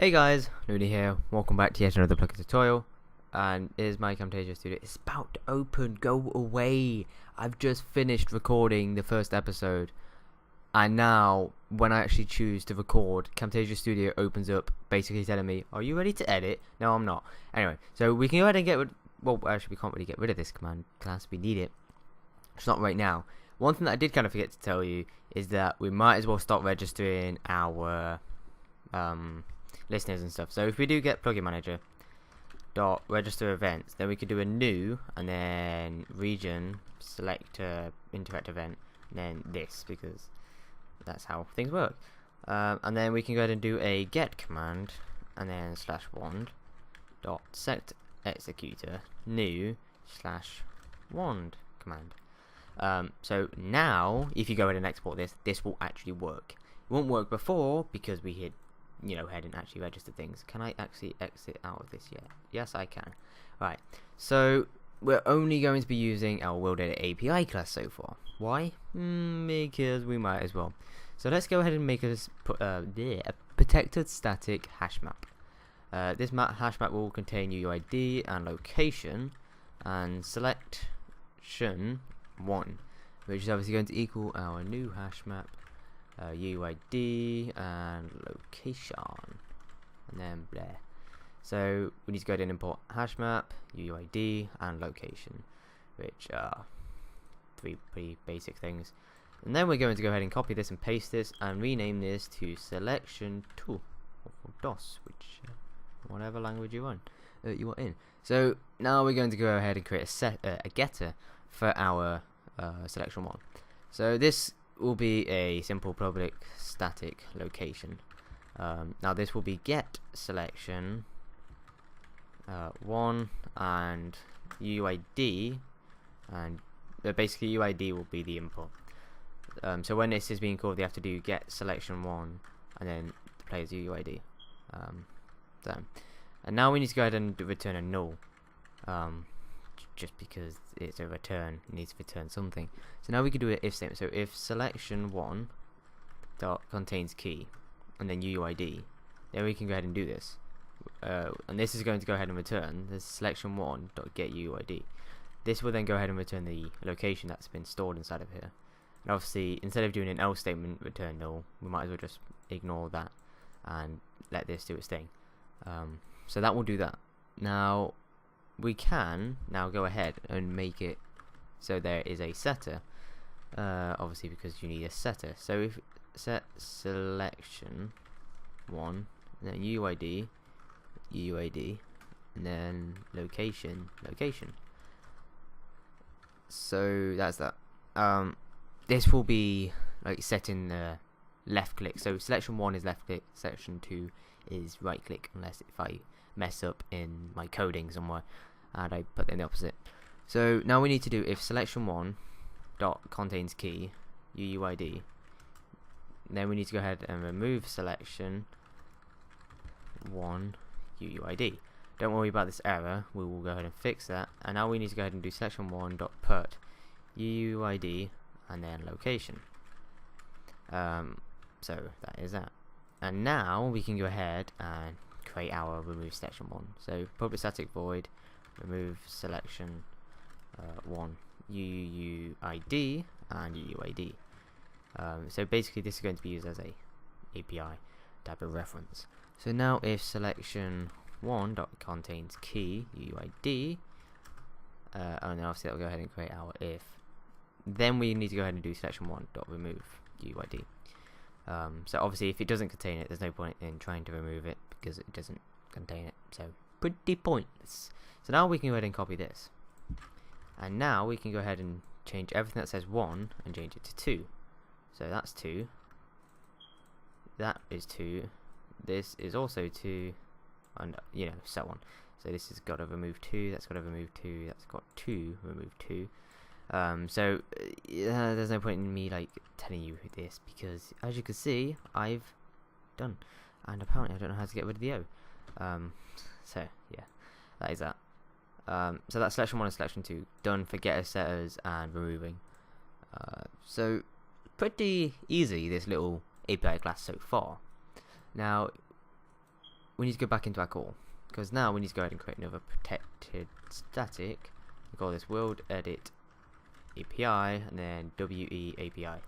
Hey guys, Loony here. Welcome back to yet another plugin tutorial. And here's my Camtasia Studio. It's about to open. Go away. I've just finished recording the first episode, and now when I actually choose to record, Camtasia Studio opens up, basically telling me, "Are you ready to edit?" No, I'm not. Anyway, so we can go ahead and get rid. Well, actually, we can't really get rid of this command class. We need it. It's not right now. One thing that I did kind of forget to tell you is that we might as well start registering our listeners and stuff. So if we do get plugin manager dot register events, then we could do a new and then region select interact event and then this, because that's how things work. And then we can go ahead and do a get command and then /wand dot set executor new /wand command. So now if you go ahead and export this will actually work. It won't work before because we hit hadn't actually registered things. Can I actually exit out of this yet? Yes, I can. Right, so we're only going to be using our WorldEdit API class so far. Why? Because we might as well. So let's go ahead and make a protected static hash map. This hash map will contain UUID and location and selection 1, which is obviously going to equal our new hash map. UUID and location, and then there. So we need to go ahead and import hash map, UUID, and location, which are three pretty basic things. And then we're going to go ahead and copy this and paste this and rename this to selection2 or DOS, which whatever language you want in. So now we're going to go ahead and create a getter for our selection 1. So this will be a simple public static location. Now this will be get selection 1 and UUID, and basically UUID will be the input. So when this is being called, they have to do get selection 1 and then the player's UUID. And now we need to go ahead and return a null. Just because it's a return, it needs to return something. So now we can do an if statement. So if selection 1 dot contains key and then UUID, then we can go ahead and do this. And this is going to go ahead and return the selection 1 dot get UUID. This will then go ahead and return the location that's been stored inside of here. And obviously, instead of doing an else statement return null, we might as well just ignore that and let this do its thing. So that will do that. Now we can now go ahead and make it so there is a setter, obviously because you need a setter. So if set selection 1 and then UUID, and then location. So that's that. This will be like set in the left click. So selection 1 is left click, selection 2 is right click, unless if I mess up in my coding somewhere and I put in the opposite. So now we need to do if selection 1 dot contains key UUID, then we need to go ahead and remove selection 1 UUID. Don't worry about this error, we will go ahead and fix that. And now we need to go ahead and do selection 1 dot put UUID and then location. So that is that. And now we can go ahead and create our remove selection 1. So public static void remove selection 1 UUID and UUID. So basically this is going to be used as a API type of reference. So now if selection 1 dot contains key UUID, and then obviously that will go ahead and create our if. Then we need to go ahead and do selection 1 dot remove UUID. So obviously if it doesn't contain it, there's no point in trying to remove it because it doesn't contain it, so pretty pointless. So now we can go ahead and copy this, and now we can go ahead and change everything that says 1 and change it to 2. So that's 2, that is 2, this is also 2, and so on. So this has got to remove 2, that's got to remove 2, that's got 2 remove 2. So there's no point in me like telling you this, because as you can see I've done, and apparently I don't know how to get rid of the O. So yeah, that is that. So that's selection 1 and selection 2 done for getter, setters and removing. So pretty easy, this little API class so far. Now we need to go back into our call, because now we need to go ahead and create another protected static. We call this WorldEditAPI and then WEAPI.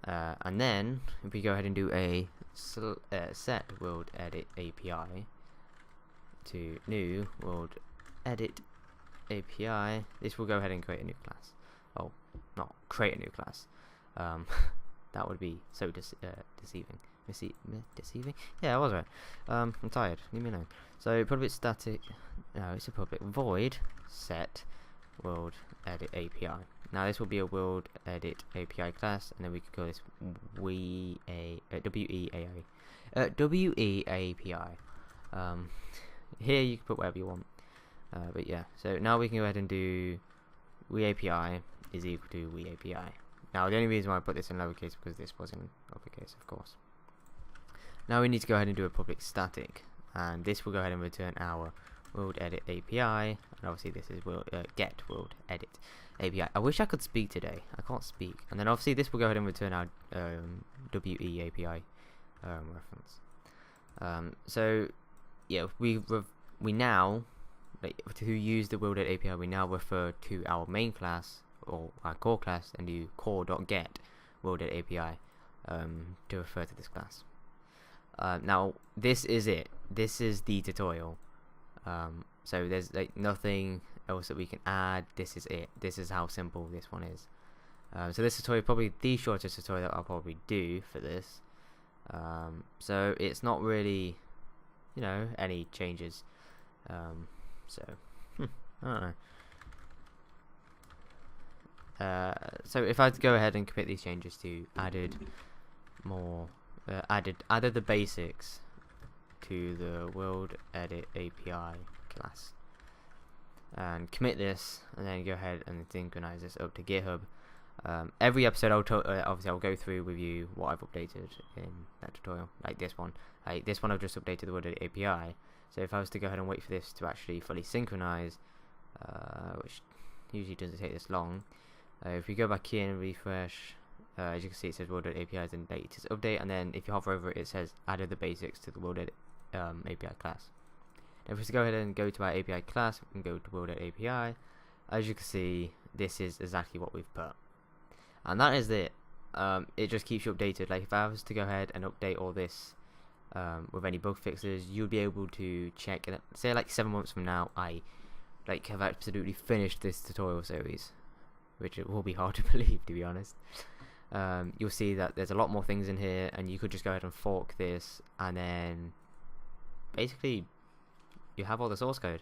And then if we go ahead and do a set WorldEditAPI to new WorldEditAPI, this will go ahead and create a new class. Oh, not create a new class. That would be so deceiving. Deceiving? Yeah, I was right. I'm tired. Leave me alone. So public static. No, it's a public void set WorldEditAPI. Now this will be a WorldEditAPI class, and then we could call this WEAPI. Here you can put whatever you want. But yeah, so now we can go ahead and do WeAPI is equal to WeAPI. Now the only reason why I put this in lowercase because this was in uppercase, of course. Now we need to go ahead and do a public static, and this will go ahead and return our WorldEditAPI, and obviously this is get WorldEditAPI. I wish I could speak today. I can't speak. And then obviously this will go ahead and return our WEAPI reference. So yeah, we now, to use the WorldEditAPI, we now refer to our main class or our core class and do core.get WorldEditAPI to refer to this class. Now this is it. This is the tutorial. So there's nothing else that we can add. This is it. This is how simple this one is. So this tutorial is probably the shortest tutorial that I'll probably do for this. So it's not really, any changes. So I don't know. So if I go ahead and commit these changes to added the basics to the WorldEditAPI class, and commit this, and then go ahead and synchronize this up to GitHub. Every episode obviously I'll go through with you what I've updated in that tutorial, like this one. I've just updated the WorldEditAPI. So if I was to go ahead and wait for this to actually fully synchronize, which usually doesn't take this long, if we go back here and refresh, as you can see it says WorldEditAPI is in latest update, and then if you hover over it, it says added the basics to the WorldEditAPI class. Now if we go ahead and go to our API class, we can go to WorldEditAPI. As you can see, this is exactly what we've put, and that is it. It just keeps you updated. Like if I was to go ahead and update all this with any bug fixes, you'll be able to check it. Say like 7 months from now, I have absolutely finished this tutorial series, which it will be hard to believe, to be honest. You'll see that there's a lot more things in here, and you could just go ahead and fork this, and then basically you have all the source code.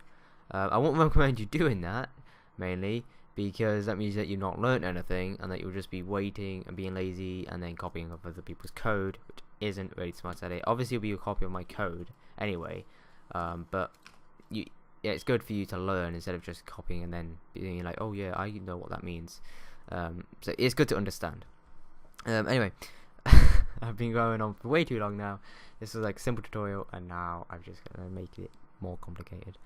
I won't recommend you doing that, mainly because that means that you've not learned anything, and that you'll just be waiting and being lazy and then copying of other people's code, which isn't really smart idea. Obviously it'll be a copy of my code anyway, but it's good for you to learn instead of just copying and then being like, oh yeah, I know what that means. So it's good to understand. Anyway, I've been going on for way too long now. This was like a simple tutorial, and now I'm just gonna make it more complicated.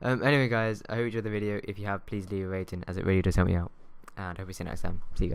Anyway guys, I hope you enjoyed the video. If you have, please leave a rating, as it really does help me out, and I hope we see you next time. See you guys.